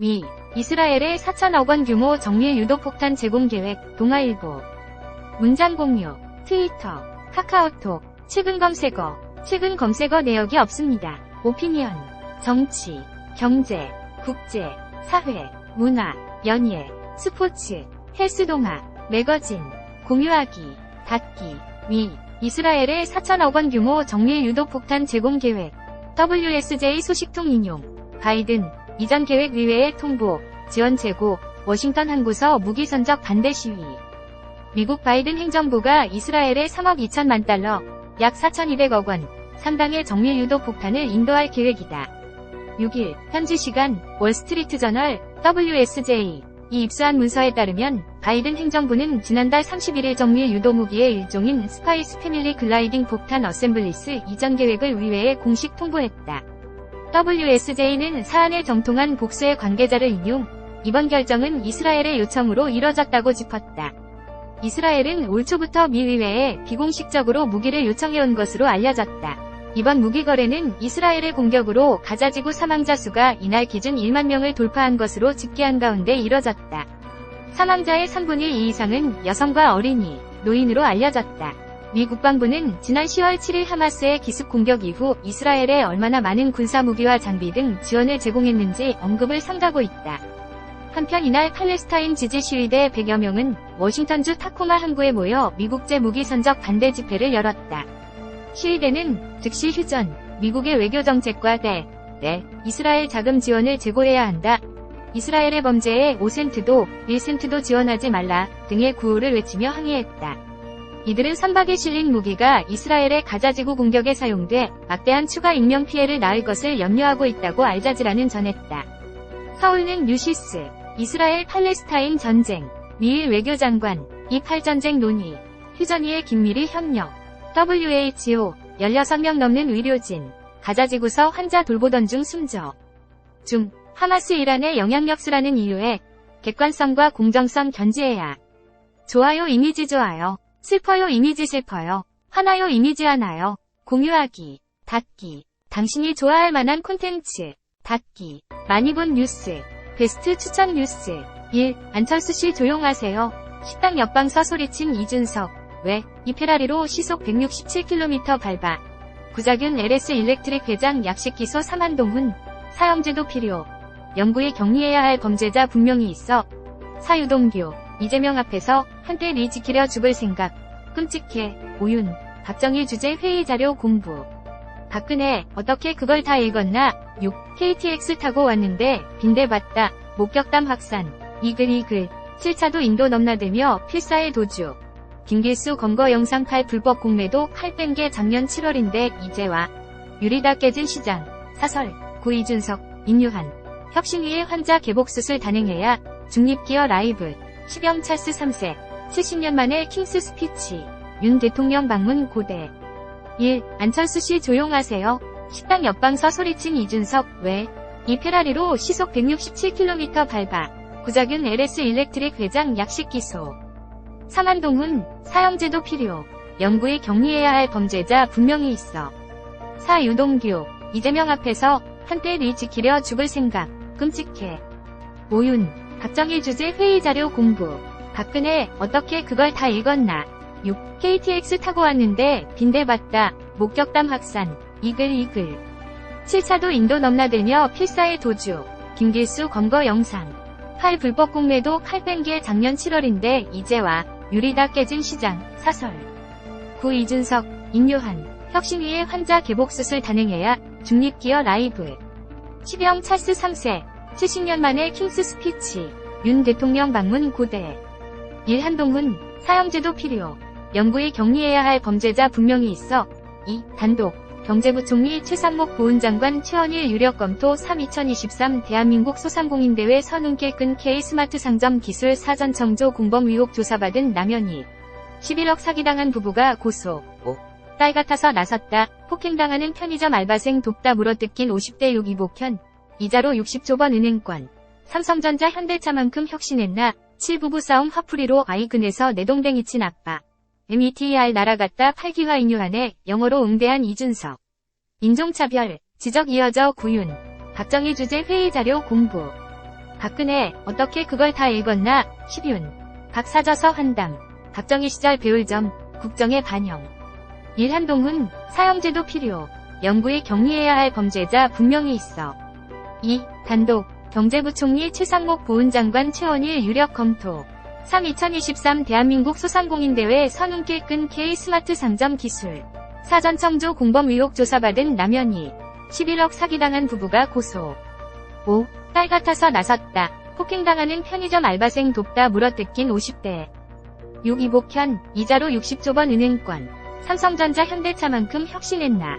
미, 이스라엘의 4천억 원 규모 정밀 유도폭탄 제공 계획, 동아일보. 문장 공유, 트위터, 카카오톡, 최근 검색어 내역이 없습니다. 오피니언, 정치, 경제, 국제, 사회, 문화, 연예, 스포츠, 헬스 동화, 매거진, 공유하기, 닫기, 미, 이스라엘의 4천억 원 규모 정밀 유도폭탄 제공 계획, WSJ 소식통 인용, 바이든, 이전 계획 의회의 통보, 지원 재고, 워싱턴 항구서 무기 선적 반대 시위. 미국 바이든 행정부가 이스라엘에 3억 2천만 달러, 약 4,200억 원, 상당의 정밀 유도 폭탄을 인도할 계획이다. 6일, 현지 시간, 월스트리트저널, WSJ, 이 입수한 문서에 따르면 바이든 행정부는 지난달 31일 정밀 유도 무기의 일종인 스파이스 패밀리 글라이딩 폭탄 어셈블리스 이전 계획을 의회에 공식 통보했다. WSJ는 사안을 정통한 복수의 관계자를 인용, 이번 결정은 이스라엘의 요청으로 이뤄졌다고 짚었다. 이스라엘은 올 초부터 미 의회에 비공식적으로 무기를 요청해온 것으로 알려졌다. 이번 무기 거래는 이스라엘의 공격으로 가자지구 사망자 수가 이날 기준 1만 명을 돌파한 것으로 집계한 가운데 이뤄졌다. 사망자의 3분의 2 이상은 여성과 어린이, 노인으로 알려졌다. 미 국방부는 지난 10월 7일 하마스의 기습 공격 이후 이스라엘에 얼마나 많은 군사무기와 장비 등 지원을 제공했는지 언급을 삼가고 있다. 한편 이날 팔레스타인 지지 시위대 100여 명은 워싱턴주 타코마 항구에 모여 미국제 무기 선적 반대 집회를 열었다. 시위대는 즉시 휴전, 미국의 외교정책과 이스라엘 자금 지원을 제고해야 한다. 이스라엘의 범죄에 5센트도 1센트도 지원하지 말라 등의 구호를 외치며 항의했다. 이들은 선박에 실린 무기가 이스라엘의 가자지구 공격에 사용돼 막대한 추가 인명피해를 낳을 것을 염려하고 있다고 알자지라는 전했다. 서울는 뉴시스, 이스라엘 팔레스타인 전쟁, 미일 외교장관, 이8전쟁 논의, 휴전위의 긴밀히 협력, WHO, 16명 넘는 의료진, 가자지구서 환자 돌보던 중 숨져. 하마스 이란의 영향력수라는 이유에 객관성과 공정성 견지해야. 좋아요 이미지 좋아요, 슬퍼요 이미지 슬퍼요, 화나요 이미지 화나요, 공유하기, 닫기, 당신이 좋아할 만한 콘텐츠, 닫기, 많이 본 뉴스, 베스트 추천 뉴스. 1. 안철수씨 조용하세요. 식당 옆방서 소리친 이준석. 왜? 이 페라리로 시속 167km 밟아. 구자균 LS 일렉트릭 회장 약식 기소 사만동훈. 사형제도 필요. 영구히 격리해야 할 범죄자 분명히 있어. 사유동규. 이재명 앞에서 한때 리 지키려 죽을 생각. 끔찍해. 오윤. 박정희 주재 회의 자료 공부. 박근혜, 어떻게 그걸 다 읽었나? 6. KTX 타고 왔는데 빈대봤다. 목격담 확산. 이글. 7차도 인도 넘나들며 필사의 도주. 김길수 검거 영상 8 불법 공매도 칼 뺀 게 작년 7월인데 이제 와. 유리다 깨진 시장. 사설. 구 이준석, 인유한. 혁신위에 환자 개복수술 단행해야. 중립기어 라이브. 시병 찰스 3세. 70년 만에 킹스 스피치. 윤 대통령 방문 고대. 1. 안철수씨 조용하세요. 식당 옆방서 소리친 이준석. 왜? 이 페라리로 시속 167km 밟아. 구자균 LS 일렉트릭 회장 약식 기소. 사만동훈. 사형제도 필요. 영구히 격리해야 할 범죄자 분명히 있어. 사유동규. 이재명 앞에서 한때 리 지키려 죽을 생각. 끔찍해. 오윤. 박정희 주재 회의 자료 공부. 박근혜, 어떻게 그걸 다 읽었나? 6. KTX 타고 왔는데 빈대봤다. 목격담 확산. 이글. 7차도 인도 넘나들며 필사의 도주. 김길수 검거 영상. 8 불법 공매도 칼 뺀 게 작년 7월인데 이제 와. 유리다 깨진 시장. 사설. 구 이준석, 인유한. 혁신위에 환자 개복수술 단행해야. 중립기어 라이브. 시병 찰스 3세. 70년 만에 킹스 스피치. 윤 대통령 방문 고대. 1. 한동훈. 사형제도 필요. 영구히 격리해야 할 범죄자 분명히 있어. 2. 단독. 경제부총리 최상목 보훈장관 최원일 유력 검토 3. 2023 대한민국 소상공인대회 선운길 끈 K스마트 상점 기술 사전청조 공범 의혹 조사받은 남현희. 11억 사기당한 부부가 고소. 5. 딸 같아서 나섰다. 폭행당하는 편의점 알바생 돕다 물어뜯긴 50대 6 이복현. 이자로 60조 번 은행권. 삼성전자 현대차만큼 혁신했나. 7 부부 싸움 화풀이로 아이 근에서 내동댕이 친 아빠. METER 날아갔다 8기화 인유한에 영어로 응대한 이준석. 인종차별, 지적 이어져 구윤. 박정희 주재 회의 자료 공부. 박근혜 어떻게 그걸 다 읽었나? 시윤 박사저서 환담 박정희 시절 배울 점 국정에 반영. 1. 한동훈 사형제도 필요. 영구히 격리해야 할 범죄자 분명히 있어. 2. 단독 경제부총리 최상목 보훈장관 최원일 유력 검토. 3. 2023 대한민국 소상공인대회 선운길 끈 K스마트 상점 기술. 사전청조 공범 의혹 조사받은 남현희. 11억 사기당한 부부가 고소. 5. 딸 같아서 나섰다. 폭행당하는 편의점 알바생 돕다 물어뜯긴 50대. 6. 이복현 이자로 60조번 은행권. 삼성전자 현대차만큼 혁신했나.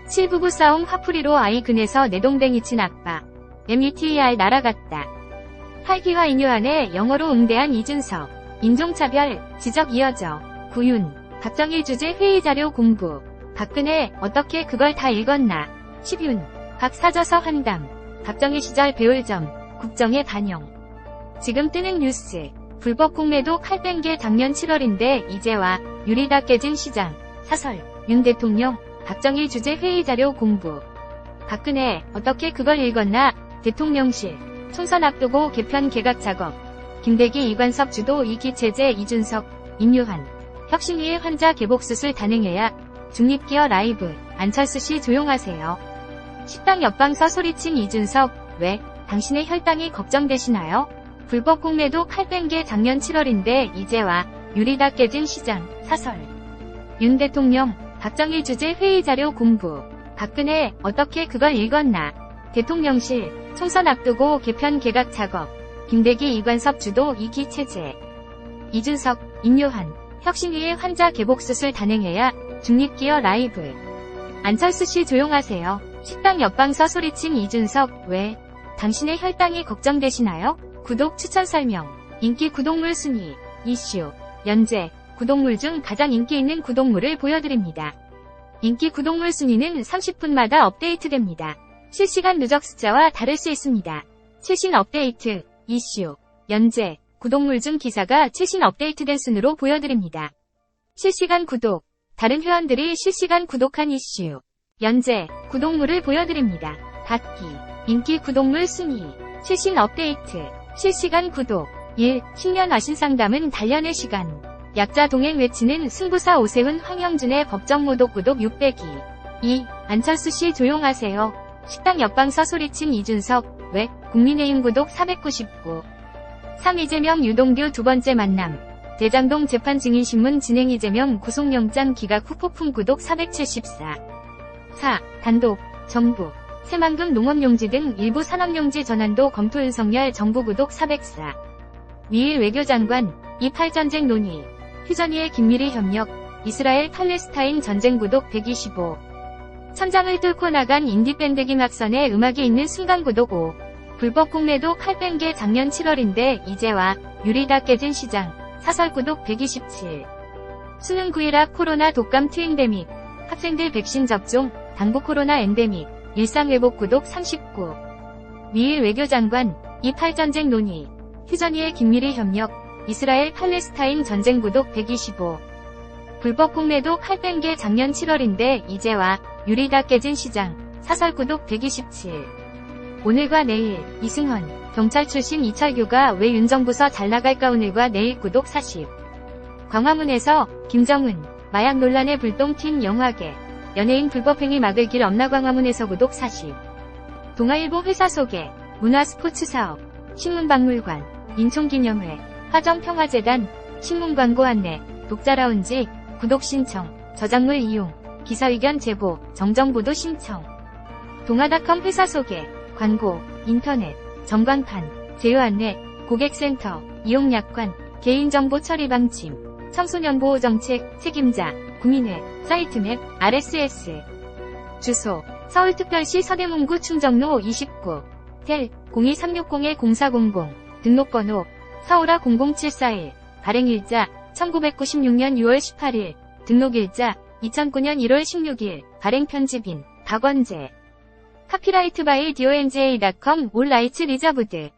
7. 부부 싸움 화풀이로 아이 근에서 내동댕이 친 아빠. METER 날아갔다. 8. 기화 인요한에 영어로 응대한 이준석. 인종차별 지적 이어져. 구윤 박정희 주재 회의자료 공부. 박근혜 어떻게 그걸 다 읽었나. 10윤 박사저서 환담 박정희 시절 배울 점 국정에 반영. 지금 뜨는 뉴스. 불법 공매도 칼 뺀 게 작년 7월인데 이제와 유리다 깨진 시장. 사설 윤 대통령 박정희 주재 회의자료 공부. 박근혜 어떻게 그걸 읽었나. 대통령실 총선 앞두고 개편 개각 작업. 김대기 이관섭 주도 2기 체제 이준석 임요한 혁신위의 환자 개복수술 단행해야 중립기어 라이브. 안철수 씨 조용하세요. 식당 옆방서 소리친 이준석 왜 당신의 혈당이 걱정되시나요? 불법 공매도 칼 뺀 게 작년 7월인데 이제와 유리다 깨진 시장. 사설 윤 대통령 박정희 주재 회의자료 공부. 박근혜 어떻게 그걸 읽었나. 대통령실 총선 앞두고 개편 개각 작업. 김대기 이관섭 주도 2기 체제. 이준석 임요한 혁신위의 환자 개복수술 단행해야 중립기어 라이브. 안철수 씨 조용하세요. 식당 옆방서 소리친 이준석 왜 당신의 혈당이 걱정되시나요? 구독 추천 설명. 인기 구독물 순위. 이슈. 연재. 구독물 중 가장 인기 있는 구독물을 보여드립니다. 인기 구독물 순위는 30분마다 업데이트됩니다. 실시간 누적 숫자와 다를 수 있습니다. 최신 업데이트. 이슈. 연재. 구독물 중 기사가 최신 업데이트된 순으로 보여드립니다. 실시간 구독. 다른 회원들이 실시간 구독한 이슈. 연재. 구독물을 보여드립니다. 닫기. 인기 구독물 순위. 최신 업데이트. 실시간 구독. 1. 10년 와신상담은 단련의 시간. 약자 동행 외치는 승부사 오세훈 황영준의 법정모독 구독 600이. 2. 안철수 씨 조용하세요. 식당 옆방서 소리친 이준석 왜 국민의힘 구독 499. 3. 이재명 유동규 두 번째 만남. 대장동 재판 증인신문 진행 이재명 구속영장 기각 후 폭풍 구독 474. 4. 단독 정부 새만금 농업용지 등 일부 산업용지 전환도 검토 윤석열 정부 구독 404. 미일 외교장관 2.8 전쟁 논의. 휴전위의 긴밀히 협력. 이스라엘 팔레스타인 전쟁 구독 125. 천장을 뚫고 나간 인디밴드 김학선의 음악이 있는 순간 구독 5. 불법 공매도 칼 뺀 게 작년 7월인데 이제와 유리다 깨진 시장. 사설 구독 127. 수능 9일앞 코로나 독감 트윈데믹. 학생들 백신 접종. 당부 코로나 엔데믹. 일상회복 구독 39. 미일 외교장관 2.8 전쟁 논의. 휴전위의 긴밀히 협력. 이스라엘 팔레스타인 전쟁 구독 125. 불법 공매도 칼 뺀 게 작년 7월인데 이제와 유리다 깨진 시장. 사설 구독 127. 오늘과 내일. 이승헌 경찰 출신 이철규가 왜 윤정부서 잘 나갈까. 오늘과 내일 구독 40. 광화문에서 김정은 마약 논란의 불똥 튄 영화계. 연예인 불법행위 막을 길 없나. 광화문에서 구독 40. 동아일보 회사 소개. 문화스포츠사업. 신문박물관. 인총기념회. 화정평화재단. 신문광고 안내. 독자라운지. 구독 신청. 저작물 이용. 기사의견 제보. 정정보도 신청. 동아닷컴 회사 소개. 광고. 인터넷. 전광판. 제휴 안내. 고객센터. 이용약관. 개인정보 처리 방침. 청소년보호정책. 책임자. 구민회. 사이트맵. RSS. 주소. 서울특별시 서대문구 충정로 29. 텔. 02360-0400. 등록번호. 서울아 00741. 발행일자. 1996년 6월 18일. 등록일자. 2009년 1월 16일. 발행편집인. 박원재. 카피라이트 바이 DONGA.com 올 라이츠 리저브드.